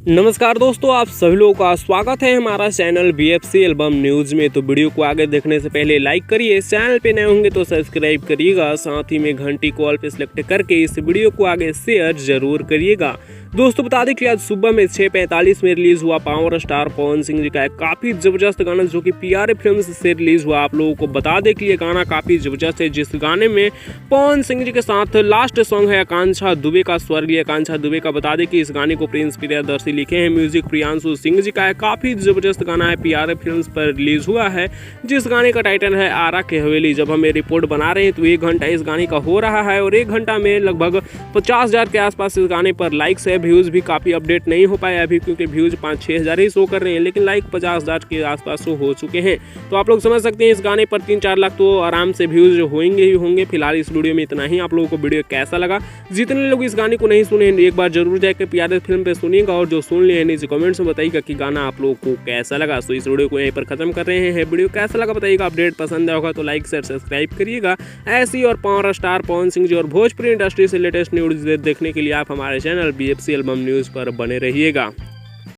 नमस्कार दोस्तों, आप सभी लोगों का स्वागत है हमारा चैनल BFC एल्बम न्यूज़ में। तो वीडियो को आगे देखने से पहले लाइक करिए, चैनल पे नए होंगे तो सब्सक्राइब करिएगा, साथ ही में घंटी को ऑल पे सिलेक्ट करके इस वीडियो को आगे शेयर जरूर करिएगा। दोस्तों बता दें कि आज सुबह में 6:45 में रिलीज हुआ पावर स्टार पवन सिंह जी का एक काफ़ी ज़बरदस्त गाना जो कि PRA फिल्म्स से रिलीज हुआ। आप लोगों को बता दें कि ये गाना काफ़ी ज़बरदस्त है, जिस गाने में पवन सिंह जी के साथ लास्ट सॉन्ग है आकांक्षा दुबे का, स्वर्गीय आकांक्षा दुबे का। बता दें कि इस गाने को प्रिंस प्रियदर्शी लिखे हैं, म्यूजिक प्रियांशु सिंह जी का है। काफ़ी ज़बरदस्त गाना है, PRA फिल्म्स पर रिलीज हुआ है, जिस गाने का टाइटल है आरा की हवेली। जब हम ये रिपोर्ट बना रहे हैं तो 1 घंटा इस गाने का हो रहा है और 1 घंटा में लगभग 50,000 के आसपास इस गाने पर लाइक्स है। व्यूज़ भी काफ़ी अपडेट नहीं हो पाए अभी, क्योंकि व्यूज़ 5-6 हज़ार ही शो कर रहे हैं, लेकिन लाइक 50,000 के आसपास शो हो चुके हैं। तो आप लोग समझ सकते हैं इस गाने पर 3-4 लाख तो आराम से व्यूज़ होंगे ही होंगे। फिलहाल इस वीडियो में इतना ही। आप लोगों को वीडियो कैसा लगा? जितने लोग इस गाने को नहीं सुने हैं एक बार जरूर जाकर PRA फिल्म पे सुनिएगा, और जो सुन लिए नीचे कमेंट्स में बताइएगा कि गाना आप लोगों को कैसा लगा। तो इस वीडियो को यहीं पर खत्म कर रहे हैं। वीडियो कैसा लगा बताइएगा, अपडेट पसंद आया होगा तो लाइक शेयर सब्सक्राइब करिएगा। ऐसी और पावर स्टार पवन सिंह जी और भोजपुरी इंडस्ट्री से लेटेस्ट न्यूज़ देखने के लिए आप हमारे चैनल BFC एल्बम न्यूज़ पर बने रहिएगा।